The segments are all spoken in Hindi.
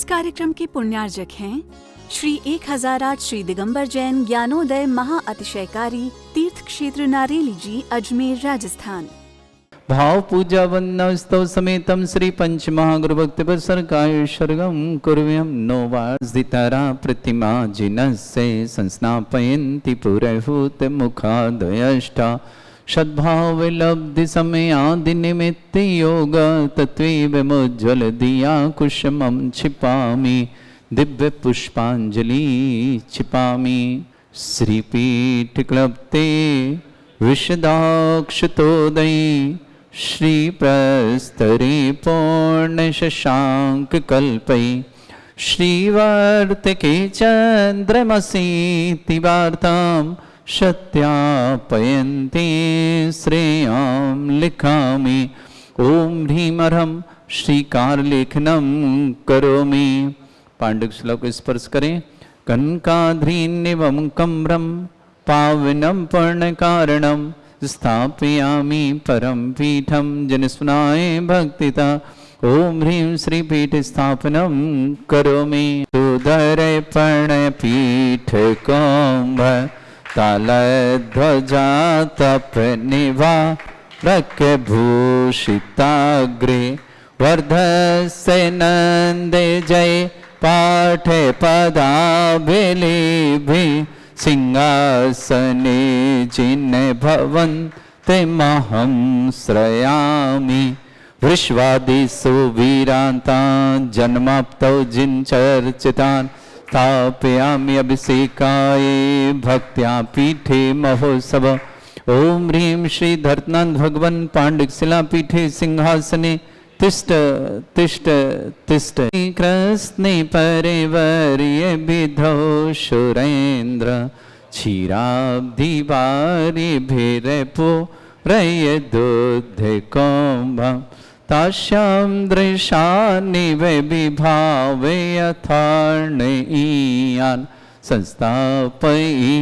कार्यक्रम के पुण्यार्जक हैं श्री 1008 श्री दिगंबर जैन ज्ञानोदय महा अतिशयकारी तीर्थ क्षेत्र नारेली जी, अजमेर, राजस्थान। भाव पूजा वंदना स्तव समेतम श्री पंच महागुरु भक्ति बसर काय सर्गम कुर्व्यम नोवाजितारा प्रतिमा जिनस्य संस्नापयन्ति पुरहूत मुखादयष्टा सद्भाव लब्धि समय आदि निमित्त योग तत्वे विमुज्ज्वल दिया कुसुमं छिपामि दिव्य पुष्पांजलि छिपामि श्रीपीठ क्लप्ते विशदाक्षतोदयी श्री प्रस्तरे पूर्ण शशांक कल्पै श्रीवर्तके चंद्रमसि तिवार्तां सत्यापयन्ते श्रेयां लिखामि ओम ह्रीं अर्हं श्रीकार लेखनम करोमि। पांडुक श्लोक स्पर्श करें। कनकाध्रीनिवं कम्रं पावनं पूर्णकारणं स्थापयामि परम पीठम जनस्वनाय भक्तिता ओम ह्रीं श्री पीठ स्थापनम करोमि। सुदरे प्रणय पीठ कौम्भ तालध्वजा तप निभा रक भूषिताग्रे वर्धस्य नंदे जय पाठ पदाभिलेभि सिंहासने जिन्ह भवन्ते महं श्रयामि विश्वादिषु वीरान्तान् जन्माप्तौ जिन् चर्चितान् स्थापयामि अभिषेकाय भक्त्या पीठे महोत्सव ओम ह्रीं श्री धर्तनाथ भगवन् पांडुक शिला पीठे सिंहासने तिष्ठ तिष्ठ तिष्ठ। कृष्णे परिवर्य विधौ सुरेन्द्र क्षीराब्धि वारि भिरपो रय दुध कौम्भं तास्यां दृशानि विभावे यथार्णयीयान् संस्थापयि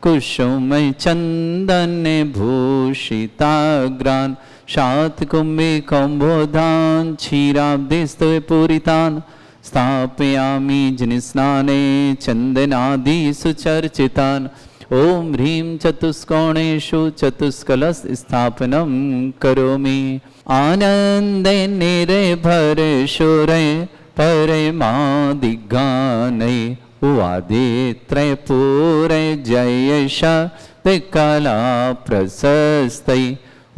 कुसुम चंदन भूषिताग्रान् शातकुम्भे कौम्भोधान् क्षीराब्धिस्तु पूरितान् स्थापयामि जिनस्नाने चंदनादि सुचर्चितान् ओम ह्रीं चतुष्कोणेषु चतुष्कलश स्थापनं करोमि। आनंदे निर्भर शूरे परमादिगाने वादित्रय पूरे जयश कला प्रशस्तै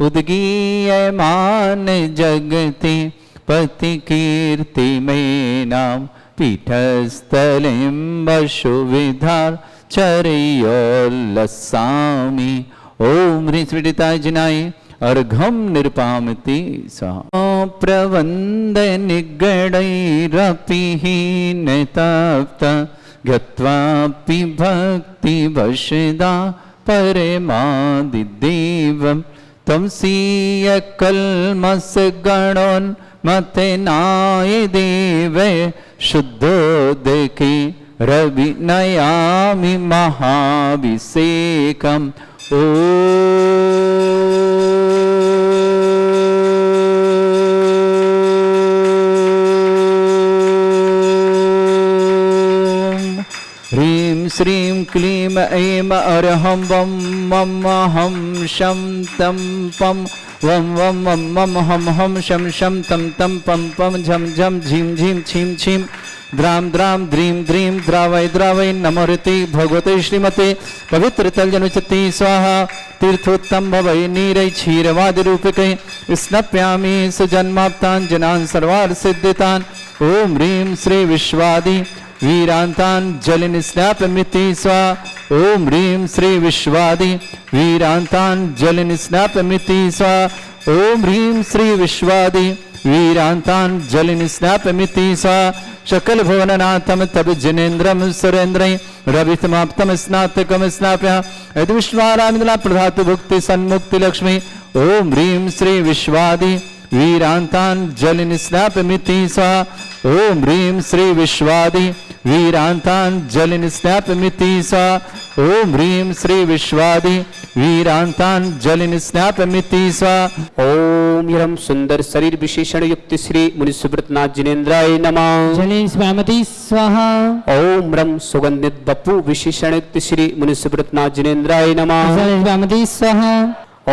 उद्गीयमान जगति पति कीर्ति में नाम पीठस्थलिं वसुविधार चरयोल्लसामि ओम ह्रीं स्फटिताय जिनाय अर्घं निर्पामति सः प्रवन्द निगडैरपि हीनतप्त गत्वापि भक्ति वशदा परमादिदेवं तं स्वीय कल्मष गणोन्मतेनाय देवे शुद्धोदके रविनयामि महाभिषेकम् ह्रीं श्रीं क्लीं ऐं अर्हं वं मम हं शं तं पं वं वं मं मम हं हं शं शं तं तं पं पं झं झं झीं झीं छीं छीं द्रां द्रां द्रीं द्रीं द्रावय द्रावय नमोरति भगवते श्रीमते पवित्र तलजनुचति स्वाहा। तीर्थोत्तम भवै नीरै क्षीरवादि रूपके स्नप्यामि सुजन्माप्तान् जनान् सर्वार्थ सिद्धितान् ओम ह्रीं श्री विश्वादि वीरांतान् जलिन स्नापमिति स्वाहा ओम ह्रीं श्री विश्वादि वीरांतान् जलिन स्नापमिति स्वाहा ओम ह्रीं श्री विश्वादि वीरांतान् जलिन स्नापमिति स्वाहा। शकल भुवननाथं तब जिनेन्द्रं सुरेन्द्रै रवितमाप्तं स्नातकं स्नाप्य यद विश्वारामिदला प्रधातु भुक्ति सन्मुक्ति लक्ष्मी ओम ह्रीं श्री विश्वादि वीरांतान् जलिन स्नापमिति स्वाहा ओम ह्रीं श्री विश्वादि वीरांतान् जलिन स्नापमिति स्वाहा ओम ह्रीं श्री विश्वादि वीरांतान् जलिन स्नापमिति स्वाहा। ओम ओम यम सुंदर शरीर विशेषण युक्त श्री मुनि सुब्रतनाथ जिनेन्द्राय नमः। जले स्वामति स्वाहा। ओम रम सुगंधित बपु विशेषण युक्त श्री मुनि सुब्रतनाथ जिनेन्द्राय नमः। जले स्वामति स्वाहा।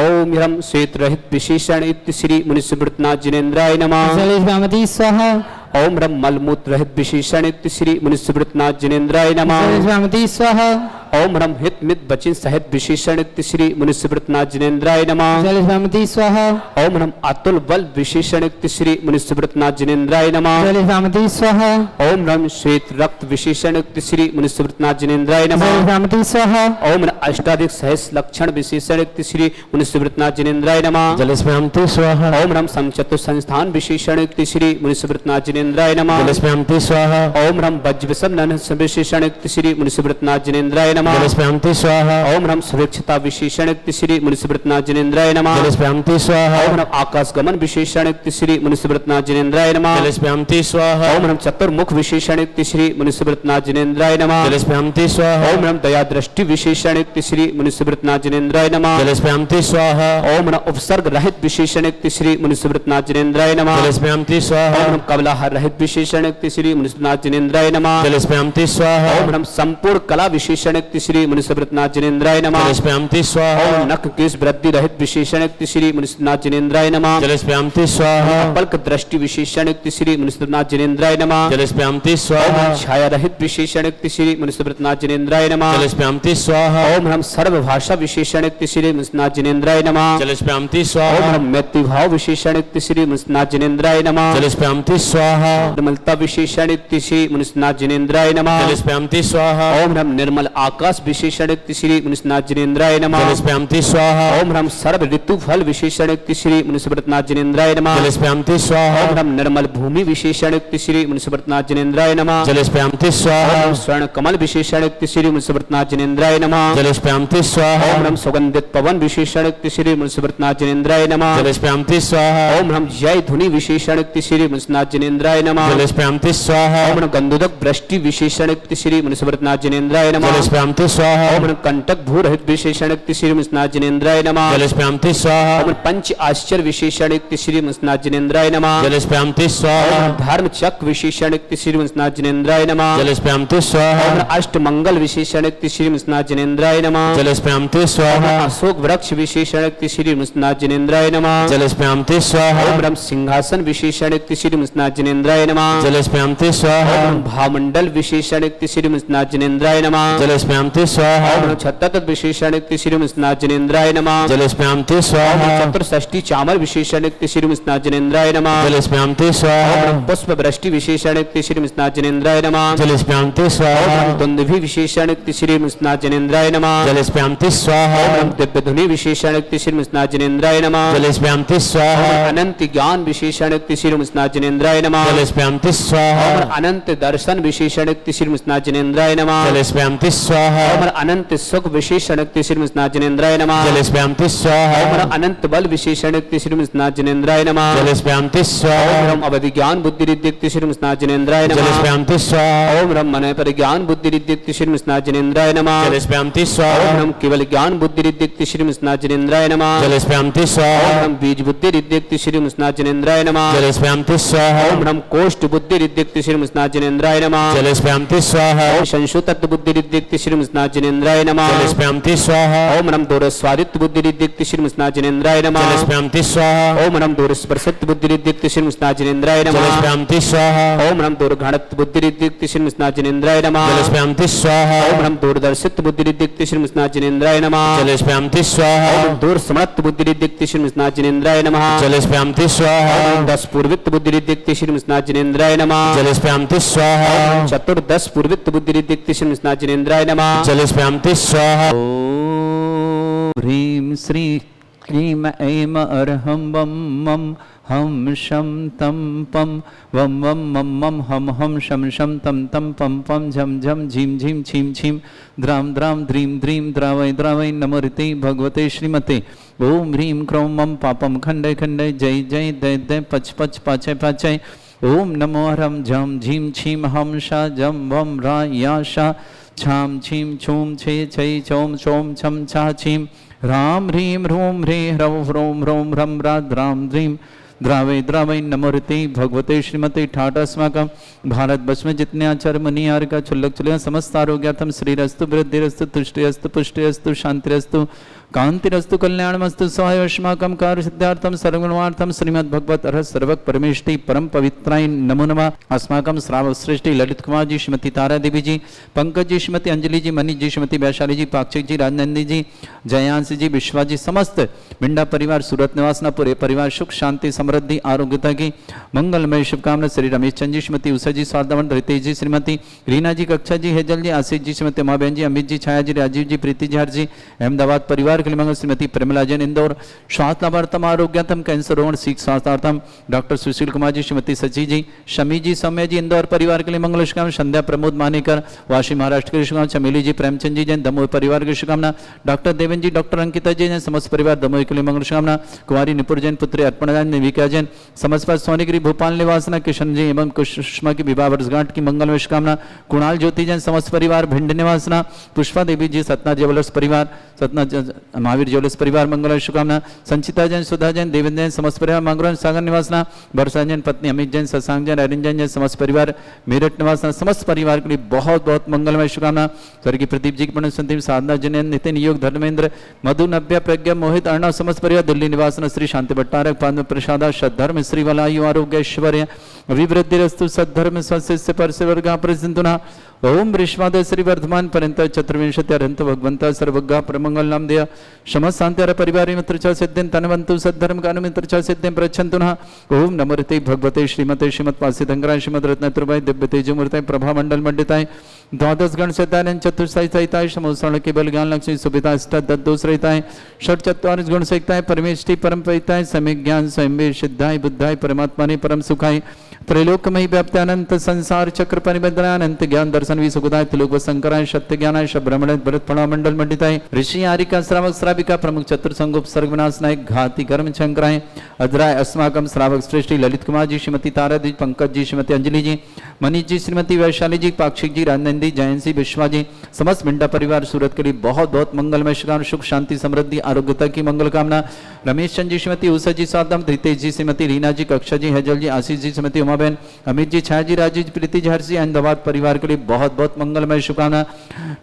ओम ह्रम श्वेत रहित विशेषण युक्त श्री मुनि सुब्रतनाथ जिनेन्द्राय नमः। जले स्वामति स्वाहा। ओम रम मलमूत्र रहित विशेषण युक्त श्री मुनि सुब्रतनाथ जिनेन्द्राय नमः। जले स्वामति स्वाहा। ओम रम हित मित बचिन सहित विशेषण युक्त श्री मुनि सुब्रतनाथ जिनेन्द्राय नमः। जले स्वामति स्वाहा। ओम रम अतुल बल विशेषण युक्त श्री मुनि सुब्रतनाथ जिनेन्द्राय नमः। जले स्वामति स्वाहा। ओम रम श्वेत रक्त विशेषण युक्त श्री मुनि सुब्रतनाथ जिनेन्द्राय जले नमः। स्वामति स्वाहा। ओम अष्टाधिक सहस लक्षण विशेषण युक्त श्री मुनि सुब्रतनाथ जिनेन्द्राय नमः। जले स्वामति स्वाहा। ओम रम समचतु संस्थान विशेषण युक्त श्री मुनि सुब्रतनाथ जिनेन्द्राय नमः। जले स्वामति स्वाहा। ओम रम वज्रवसम नन विशेषण युक्त श्री मुनि सुब्रतनाथ जिनेन्द्राय नमः। जले स्वामति स्वाहा। ओम रम सुरक्षता विशेषण युक्त श्री मुनि सुब्रतनाथ जिनेन्द्राय नमः। जले स्वामति स्वाहा। ओम रम आकाश गमन विशेषण युक्त श्री मुनि सुब्रतनाथ जिनेन्द्राय नमः। जले स्वामति स्वाहा। ओम रम चतुर्मुख विशेषण युक्त श्री मुनि सुब्रतनाथ जिनेन्द्राय नमः। जले स्वामति स्वाहा। ओम रम दया दृष्टि विशेषण युक्त श्री मुनि सुब्रतनाथ जिनेन्द्राय नमः। जले स्वामति स्वाहा। ओम रम उपसर्ग रहित विशेषण युक्त श्री मुनि सुब्रतनाथ जिनेन्द्राय नमः। जले स्वामति स्वाहा। ओम रम कबलाहर रहित विशेषण युक्त श्री मुनि सुब्रतनाथ जिनेन्द्राय नमः। जले स्वामति स्वाहा। ओम रम संपूर्ण कला विशेषण युक्त श्री मुनि सुब्रतनाथ जिनेन्द्राय नमः। जले स्वामति स्वाहा। ओम नख केश वृद्धि रहित विशेषण युक्त श्री मुनि सुब्रतनाथ जिनेन्द्राय नमः। जले स्वामति स्वाहा। पल्क दृष्टि विशेषण युक्त श्री मुनि सुब्रतनाथ जिनेन्द्राय नमः। जले स्वामति स्वाहा। ओम छाया रहित विशेषण युक्त श्री मुनि सुब्रतनाथ जिनेन्द्राय नमः। जले स्वामति स्वाहा। ओम हम सर्व भाषा विशेषण युक्त श्री मुनि सुब्रतनाथ जिनेन्द्राय नमः। जले स्वामति ओम स्वाहा। हम मैत्री भाव विशेषण युक्त श्री मुनि सुब्रतनाथ जिनेन्द्राय नमः। जले स्वामति स्वाहा। निर्मलता विशेषण युक्त श्री मुनि सुब्रतनाथ जिनेन्द्राय नमः। जले स्वामति स्वाहा। ओम हम निर्मल आकाश विशेषण युक्त श्री मुनि सुब्रतनाथ जिनेन्द्राय नमः। जले स्वामति स्वाहा। ओम हम सर्व ऋतु फल विशेषण युक्त श्री मुनि सुब्रतनाथ जिनेन्द्राय नमः। जले स्वामति स्वाहा। ओम हम निर्मल भूमि विशेषण युक्त श्री मुनि सुब्रतनाथ जिनेन्द्राय नमः। जले स्वामति स्वाहा। ओम स्वर्ण कमल विशेषण युक्त श्री मुनि सुब्रतनाथ जिनेन्द्राय नमः। जले स्वामति स्वाहा। ओम हम सुगंधित पवन विशेषण युक्त श्री मुनि सुब्रतनाथ जिनेन्द्राय नमः। जले स्वामति स्वाहा। ओम हम जय धुनि विशेषण युक्त श्री मुनि सुब्रतनाथ जिनेन्द्राय नमः। जले स्वामति स्वाहा। ओम गंधोदक वृष्टि विशेषण युक्त श्री मुनि सुब्रतनाथ जिनेन्द्राय नमः। जले स्वामति स्वाहा। ओम कंटक भू रहित विशेषण युक्त श्री मुनि सुब्रतनाथ जिनेन्द्राय नमः। जले स्वामति स्वाहा। ओम पंच आश्चर्य विशेषण युक्त श्री मुनि सुब्रतनाथ जिनेन्द्राय नमः। जले स्वामति स्वाहा। ओम धर्म चक्र विशेषण युक्त श्री मुनि सुब्रतनाथ जिनेन्द्राय नमः। जले स्वामति स्वाहा। ओम अष्ट मंगल विशेषण युक्त श्री मुनि सुब्रतनाथ जिनेन्द्राय नमः। जले स्वामति स्वाहा। अशोक वृक्ष विशेषण युक्त श्री मुनि सुब्रतनाथ जिनेन्द्राय नमः। जले स्वामति स्वाहा। ओम रम सिंहासन विशेषण युक्त श्री मुनि सुब्रतनाथ जिनेन्द्राय नमः। जले स्वामति स्वाहा। ओम भामंडल विशेषण युक्त श्री मुनि सुब्रतनाथ जिनेन्द्राय नमः। जले स्वामति स्वाहा। ओम छत्तर विशेषण युक्त श्री मुनि सुब्रतनाथ जिनेन्द्राय नमः। जले स्वामति स्वाहा। चतुर्षष्टि चामर विशेषण युक्त श्री मुनि सुब्रतनाथ जिनेन्द्राय नमः। जले स्वामति स्वाहा। पुष्प वृष्टि विशेषण युक्त श्री मुनि सुब्रतनाथ जिनेन्द्राय नमः। जले स्वामति स्वाहा। दुंदुभि विशेषण युक्त श्री मुनि सुब्रतनाथ जिनेन्द्राय नमः। जले स्वामति स्वाहा। दिव्य धुनि विशेषण युक्त श्री मुनि सुब्रतनाथ जिनेन्द्राय नमः। जले स्वामति स्वाहा। अनंत ज्ञान विशेषण युक्त श्री मुनि सुब्रतनाथ जिनेन्द्राय नमः। जले स्वामति स्वाहा। अनंत दर्शन विशेषण युक्त श्री मुनि सुब्रतनाथ जिनेन्द्राय नमः। जले स्वामति स्वाहा। अनंत सुख विशेषण युक्त श्री मुनि सुब्रतनाथ जिनेन्द्राय नमः। जले स्वामति स्वाहा। अनंत बल विशेषण युक्त श्री मुनि सुब्रतनाथ जिनेन्द्राय नमः। जले स्वामति स्वाहा। ओम अवधि ज्ञान बुद्धि रिद्युक्त श्री मुनि सुब्रतनाथ जिनेन्द्राय जले नमः। स्वामति स्वाहा। ओम रम मन पर ज्ञान बुद्धि रिद्युक्त श्री मुनि सुब्रतनाथ जिनेन्द्राय नमः। जले स्वामति स्वाहा। ओम केवल ज्ञान बुद्धि रिद्युक्त श्री मुनि सुब्रतनाथ जिनेन्द्राय नमः। जले स्वामति स्वाहा। ओम बीज बुद्धि रिद्युक्त श्री मुनि सुब्रतनाथ जिनेन्द्राय नमः। जले स्वामति स्वाहा। ओम रम कोष्ठ बुद्धि रिद्युक्त श्री मुनि सुब्रतनाथ जिनेन्द्राय नमः। जले स्वामति स्वाहा। ओम संशुतत्व बुद्धि रिद्युक्त श्री मुनि सुब्रतनाथ जिनेन्द्राय नमः। जले स्वामति स्वाहा। ओम रम दूर स्वादित्व बुद्धि रिद्युक्त श्री मुनि सुब्रतनाथ जिनेन्द्राय नमः। जले स्वामति स्वाहा। ओम रम दूर स्पर्शत्व बुद्धि रिद्युक्त श्री मुनि सुब्रतनाथ जिनेन्द्राय जले नमः। स्वामति स्वाहा। ओम रम दूर घणत्व बुद्धि रिद्युक्त श्री मुनि सुब्रतनाथ जिनेन्द्राय नमः। जले स्वामति स्वाहा। ओम रम दूरदर्शित्व बुद्धि रिद्युक्त श्री मुनि सुब्रतनाथ जिनेन्द्राय नमः। जले स्वामति स्वाहा। ओम दूर समत्व बुद्धि रिद्युक्त श्री मुनि सुब्रतनाथ जिनेन्द्राय नमः। जले स्वामति स्वाहा। ओम दस पूर्वित्व बुद्धि रिद्युक्त श्री मुनि सुब्रतनाथ जिनेन्द्राय नमः। जले स्वामति स्वाहा। चतुर्दश पूर्वित्व बुद्धि रिद्युक्त श्री मुनि सुब्रतनाथ जिनेन्द्राय नमः। जले स्वामति स्वाहा। ॐ ह्रीं श्री क्लीं ऐं अर्हं वं मं हम शं तं पं वं वं मं मं हम हम शं शं तं तं पं पं झं झं झीं झीं छीं छीं द्रां द्रां द्रीं द्रीं द्रावै द्रावै नमोरिते भगवते श्रीमते। ओम ह्रीं क्रों मं पापं खण्डय खण्डय जय जय दय दय पच पच पाचय पाचय। ओम नमो हरं झं झीं छीं हम शा जं वं रा या शा छाम छीम छूम छे छै चौम चौम छम छा छीम राम ह्रीं ह्रूं ह्रीं ह्रौं ह्रौं ह्रौं ह्रं राम ह्रीं द्रावय द्रावय नमोरते भगवते श्रीमते ठाटस्माकं भारत वर्ष में जितने आचार्य मुनि आर्य का छुल्लक चुल्लक समस्त आरोग्यार्थम श्रीरस्तु वृद्धिरस्तु तुष्टिरस्तु पुष्टिरस्तु शांतिरस्तु कांतिरस्तु कल्याणमस्तु सहायस्माकं कार्य सिद्धार्थम सर्वगुणार्थम श्रीमद् भगवत अर्हत सर्वक परमेष्टि परम पवित्राय नमो नमः। अस्माकं श्रावक श्रेष्ठी ललित कुमार जी, श्रीमती तारा देवी जी, पंकज जी, श्रीमती अंजलि जी, मनीष जी, श्रीमती वैशाली जी, पाक्षिक जी, राजनंदी जी, जयांश जी, विश्वा जी, समस्त मिंडा परिवार, सूरत निवासना पूरे परिवार सुख शांति समृद्धि आरोग्यता की मंगलमय शुभकामना। श्री रमेश चंद जी, श्रीमती उषा जी, स्वार्थवन रितेश जी, श्रीमती रीना जी, कक्षा जी, हेजल जी, आशीष जी, श्रीमती उमाबेन जी, अमित जी, छाया जी, राजीव जी, प्रीति जी, हर जी, अहमदाबाद परिवार के लिए मंगल। श्रीमती प्रेमला जैन इंदौर स्वास्थ्य लाभार्थम आरोग्यतम कैंसर रोग सीख स्वास्थ्यार्थम डॉक्टर सुशील कुमार जी, श्रीमती सची जी, शमी जी, सौम्य जी, इंदौर परिवार के लिए मंगल शुभकामना। संध्या प्रमोद मानेकर वाशी महाराष्ट्र की शुभकामना। चमेली जी, प्रेमचंद जी जैन दमोह परिवार की शुभकामना। डॉक्टर देवेंद्र जी, डॉक्टर अंकिता जी जैन समस्त परिवार दमोह के लिए मंगल शुभकामना। कुमारी निपुर जैन, पुत्री अर्पणा जैन, निविका जैन, समस्त पर सोनीगिरी भोपाल निवासना। किशन जी एवं सुषमा की विवाह वर्षगांठ की मंगलमय शुभकामना। कुणाल ज्योति जैन समस्त परिवार भिंड निवासना। पुष्पा देवी जी, सतना ज्वेलर्स परिवार, सतना महावीर ज्वेलर्स परिवार मंगल शुभकामना। संचिता जैन, सुधा जैन, देवेंद्र जैन समस्त परिवार मंगल सागर निवासना। वर्षा जैन पत्नी अमित जैन, शशांक जैन, अरिंद जैन समस्त परिवार मेरठ निवासना। समस्त परिवार के लिए बहुत बहुत मंगलमय शुभकामना। स्वर्गीय प्रदीप जी की पुण्य संतिम, साधना जैन, नितिन योग, धर्मेंद्र, मधु, नव्या, प्रज्ञा, मोहित, अर्णव समस्त परिवार दिल्ली निवासना। श्री शांति भट्टारक, पद्म प्रसादा, सद्धर्म, श्री वलायु, आरोग्य, ऐश्वर्य, अभिवृद्धिरस्तु, सद्धर्म, स्वशिष्य परसेवर्गा प्रसिद्धुना। ओम ऋष्वाद श्री वर्धमान पर्यंत चतुर्विंशति अरहंत भगवंत सर्वज्ञ परमंगल नाम देय समस्त शांति परिवार मित्र च सिद्धिं तनवंतु सद्धर्म कानु मित्र च सिद्धिं प्रच्छन्तु नः। ओम नमोते भगवते श्रीमते श्रीमत्पासितंगराय श्रीमद रत्नत्रय दिव्य तेजमूर्तये प्रभा मंडल मंडिताय द्वादश गण सहिताय चतुर्साई सहिताय समोसरण केवल ज्ञान लक्ष्मी सुविधा अष्ट दोष रहिताय षट चत्वारिश गुण सहिताय परमेष्टि परम पविताय सम्यक ज्ञान स्वयं सिद्धाय बुद्धाय परमात्माने परम सुखाय त्रैलोकमयी व्याप्त्यानंत संसार चक्र परिबद्धाय अनंत ज्ञान दर्शन विसुखदाय त्रिलोक शंकराय सत्य ज्ञानाय ब्रह्मण भरत फणा मंडल मंडिताय ऋषि आरिका श्रावक श्राविका प्रमुख चतुर्संगोप सर्ग विनाशनाय घाती कर्म शंकराय अद्राय अस्माकम श्रावक श्रेष्ठी ललित कुमार जी, श्रीमती तारा जी, पंकज जी, श्रीमती अंजलि जी, मनीष जी, श्रीमती वैशाली जी, पाक्षिक जी, राजनंदी, जयंती, विश्वा जी, समस्त मिंडा परिवार सूरत के लिए बहुत बहुत मंगलमय शुभकामना। सुख शांति समृद्धि आरोग्यता की मंगल कामना। रमेश चंद जी, श्रीमती उषा जी, स्वादम, रितेश जी, श्रीमती रीना जी, कक्षा जी, हेजल जी, आशीष जी, श्रीमती उमाबेन, अमित जी, छाया जी, राजीव जी, प्रीति जी, हर जी, अहमदाबाद परिवार के लिए बहुत बहुत मंगलमय शुभकामना।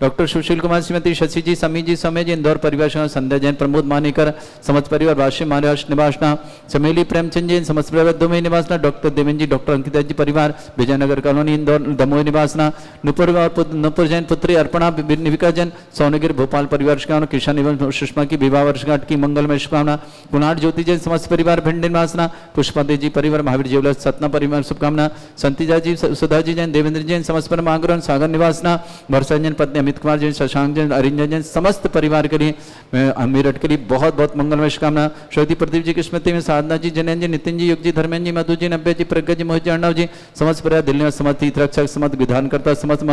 डॉक्टर सुशील कुमार, श्रीमती शशि जी, समी जी, समय जी, इंदौर परिवार, संध्या जैन, प्रमोद मानेकर, समस्त परिवार वाशी महाराष्ट्र निवासना। चमेली प्रेमचंद जैन समस्त परिवार दुमई निवासना। डॉक्टर देवेंद्र जी, डॉक्टर अंकिता जी परिवार विजयनगर कॉलोनी इंदौर दमोह निवासना। नुपुर जैन पुत्री अर्पणा निविका जैन सोनगिर भोपाल परिवार शुभकामना। किशन एवं सुषमा की विवाह वर्षगांठ की मंगलमय शुभकामना। कुणाल ज्योति जैन समस्त परिवार भिंड निवासना। पुष्पा देवी जी परिवार महावीर ज्वेलर्स सतना परिवार शुभकामना। संतिजा जी, सुधा जी जैन, देवेंद्र जैन समस्त पर मांगरण सागर निवासना। वर्षा जैन पत्नी अमित कुमार जैन, शशांक जैन, अरिंजन जैन समस्त परिवार के लिए मेरठ के लिए बहुत बहुत मंगलमय शुभकामना। श्रीमती प्रदीप जी की स्मृति में साधना जी, जैन जी, नितिन जी, युग जी, धर्मेंद्र जी, मधु जी, नब्बे जी, प्रज्ञा जी, मोहित जी, अर्णव जी समस्त परिवार दिल्ली में समस्त तीर्थरक्षक, समस्त विधानकर्ता, समस्त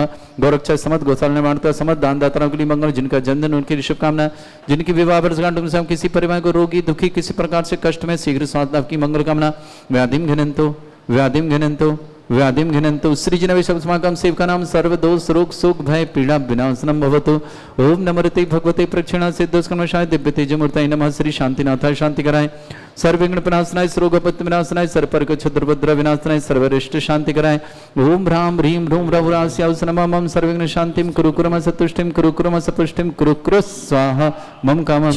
गौरक्षक, समस्त गौशाला निर्माणता, समस्त दानदाताओं के लिए मंगल। जिनका जन्मदिन उनकी शुभकामना। जिनकी विवाह वर्षगांठ, किसी परिवार को रोगी दुखी किसी प्रकार से कष्ट में शीघ्र स्वास्थ्य लाभ की मंगल कामना। व्याधिम घिनंतो व्याधिम घिनंतो व्याधिम घिनंतो सृजनवे समागम सेवका नाम सर्व दोष रोग शोक भय पीड़ा विनाशनम भवतु। ओम नमोते भगवते प्रक्षिणा सिद्धस्कर्मशाय दिव्य तेजमूर्तये नमः। श्री शांतिनाथाय शांति कराय सर्वविघ्न विनाशनाय सर्वोपत्ति विनाशनाय सर्वपर्क क्षत्रभद्र विनाशनाय सर्वरिष्ट शांति कराय। ओम ह्रां ह्रीं ह्रूं रघुरास्यावस नमः। मम सर्वविघ्न शांतिं कुरु कुरम सतुष्टिं कुरु कुरम सपुष्टिं कुरु कुरु स्वाहा। मम कामं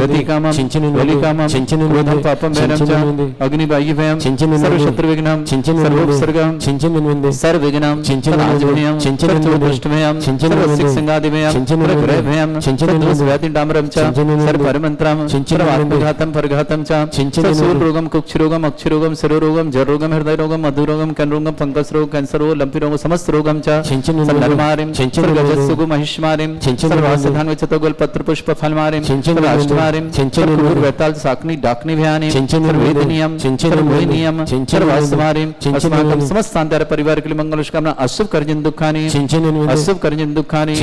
रति कामं बलि कामं क्रोधं पापं भयं च अग्निबाह्य भयं सर्वशत्रुविघ्नं सर्वोपसर्गं सर्वविघ्नं सर्वराजभयं सर्वदुष्टभयं सर्वसिक्संगादिभयं सर्वग्रहभयं सर्वदोषव्याधि डामरं च सर्वपरमन्त्रं सर्वात्मघातं परघातं च सूर्यरोगम कुक्षरोगम अक्षरोगम सरोरोगम जरोगम हृदय रोगम मधुरोगम कनरोगम फंगस रोग कैंसर रोग लंपी रोग समस्त रोगम च सर्वधर्मारिम सर्वगजस्सुगु महिष्मारिम सर्वासधान विचतोगल पत्र पुष्प फलमारिम सर्वाष्टमारिम सर्वूर वेताल साकनी डाकनी भयानी सर्वेदनियम सर्वोहिनियम सर्वास्मारिम अस्माकं समस्त शांतार परिवार के लिए मंगल शुभकामना। अशुभ कर्जन दुखानि अशुभ कर्जन दुखानि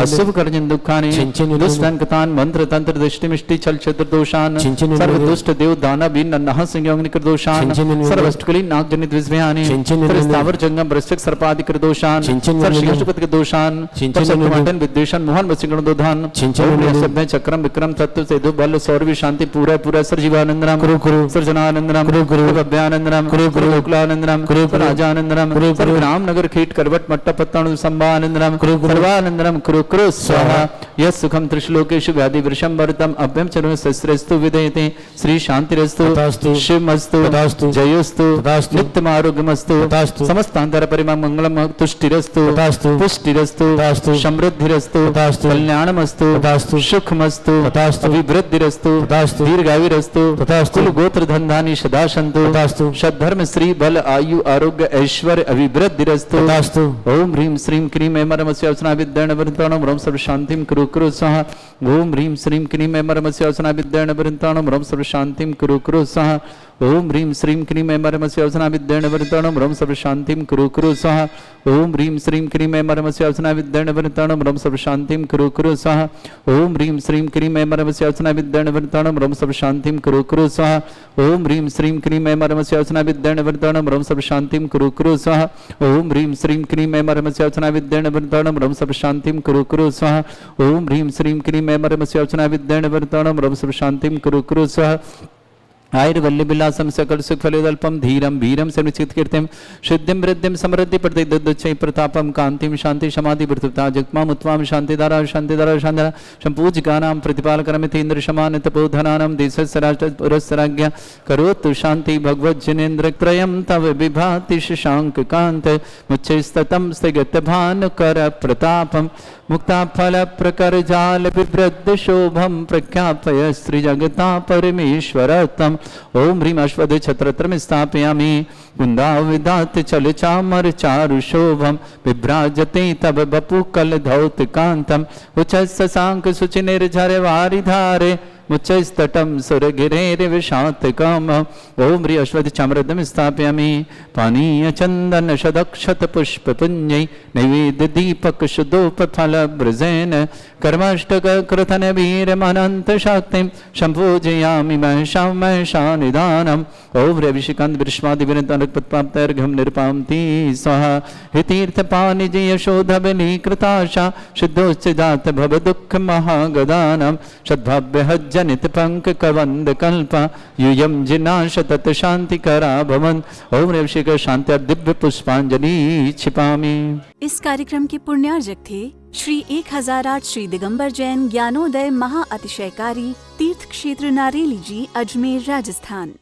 अशुभ कर्जन दुखानि दुष्टान कतान मंत्र तंत्र दृष्टि मिष्टि छल छत्र दोषान सर्व दुष्ट देव दाना बीन नन्हा संयोगनि कृदोषान चिंचिन सर्वष्टकली नाग जनित विस्मयानि चिंचिन स्थावर जंगम वृश्चिक सर्पादि कृदोषान चिंचिन सर्वश्रीपति के दोषान चिंचिन सर्वमंडन विद्वेषण मोहन वसिगण दोधान चिंचिन सब चक्रम विक्रम तत्व सेतु बल सौरभि शांति पूरा पूरा सर्जीवानंदनम कुरु कुरु सर्जनानंदनम कुरु कुरु भव्यानंदनम कुरु कुरु गोकुलानंदनम कुरु कुरु राजानंदनम कुरु कुरु सर्वग्राम नगर कीट करवट मट्ट पत्ताणु संभानंदनम कुरु कुरु सर्वानंदनम कुरु कुरु स्वाहा यस् सुखम त्रिश्लोकेषु व्याधि वृषम वरतम अभ्यम चरण शस्त्रस्तु विदयते श्री शांतिरस्तु तथास्तु शिवमस्तु तथास्तु जयोस्तु तथास्तु नित्यम आरोग्यमस्तु तथास्तु समस्तांतर परिमं मंगलम तुष्टिरस्तु तथास्तु पुष्टिरस्तु तथास्तु समृद्धिरस्तु तथास्तु कल्याणमस्तु तथास्तु सुखमस्तु तथास्तु अभिवृद्धिरस्तु तथास्तु दीर्घायुरस्तु तथास्तु कुल गोत्र धनधानि सदा सन्तु तथास्तु सद्धर्म श्री बल आयु आरोग्य ऐश्वर्य अभिवृद्धिरस्तु तथास्तु ओम ह्रीं श्रीं क्रीं ऐमरमस्य अवसना विद्येन वृन्ताणं रं सर्व शान्तिं कुरु कुरु स्वाहा ओम ह्रीं श्रीं क्रीं ऐमरमस्य अवसना विद्येन वृन्ताणं रं सर्व शान्तिं कुरु कुरु स्वाहा ओम ह्रीं श्रीं क्रीं ऐमरमस्य अवसना विद्येन वृन्ताणं रं सर्व शान्तिं कुरु कुरु स्वाहा ओम ह्रीं श्रीं क्रीं ऐमरमस्य अवसना विद्येन वृन्ताणं रं सर्व शान्तिं कुरु कुरु स्वाहा ओम ह्रीं श्रीं क्रीं ऐमरमस्य अवसना विद्येन वृन्ताणं रं सर्व शान्तिं कुरु कुरु स्वाहा ओम ह्रीं श्रीं क्रीं ऐमरमस्य अवसना विद्येन वृन्ताणं रं सर्व शान्तिं कुरु कुरु स्वाहा ओम ह्रीं श्रीं क्रीं ऐमरमस्य अवसना विद्येन वृन्ताणं रं सर्व शान्तिं कुरु कुरु स्वाहा ओम ह्रीं श्रीं क्रीं ऐमरमस्य अवसना विद्येन वृन्ताणं रं सर्व शान्तिं कुरु कुरु स्वाहा आयुर्वल्लभिलासं सकल सुखफलदल्पं धीरं वीरं सर्वचित कीर्तिं सिद्धिं वृद्धिं समृद्धि प्रतिदुच्चै प्रतापं कांतिं शांति समाधि वृत्ता जगमाम उत्वाम शांतिदारा शांतिदारा शांतिदारा संपूजकानां प्रतिपालकरमिति इंद्र समान तपोधनानां देशस्य राजपुरस्सराज्ञा करोतु शांति भगवज्जनेन्द्रत्रयं तव विभाति शशांक कांत मुच्चैस्ततं स्थगित भानुकर प्रतापं मुक्ताफल प्रकर जाल विवृद्ध शोभम प्रख्यापय श्री जगता परमेश्वरतम ओम ह्रीं अश्वत्थ छत्रत्रम स्थापयामि कुंदाविदात चल चामर चारु शोभम विभ्राजते तब बपु कल धौत कांतम उच्चस्सांक सुचि निर्झर वारिधारे मुच्चस्तटं सुरगिरेर्विशातकम् ओम ह्रीं अश्वत्थ चामरदं स्थापयामि पानीय चंदन शदक्षत पुष्प पुंजै नैवेद्य दीपक शुद्धोपफल ब्रजेन कर्माष्टक कृतन वीरमनंत शक्तिं संपूजयामि महशानिदानम् ओम ह्रीं अभिषेकान्त विश्वादिविरतनपत्पाप्तर्घ्यं निर्पान्ति स्वाहा हितीर्थपानिज यशोधबलीकृताशा शुद्धोच्चजात भव दुःख महागदानं सद्भाव्य जनित पंक कवंद कल्पा यूयम जिनाश तत् शांति करा भवन ओम ह्रीं अभिषेक शांति दिव्य पुष्पांजलि छिपामि। इस कार्यक्रम के पुण्यार्जक थे श्री 1008 श्री दिगंबर जैन ज्ञानोदय महाअतिशयकारी तीर्थ क्षेत्र नारेली जी, अजमेर, राजस्थान।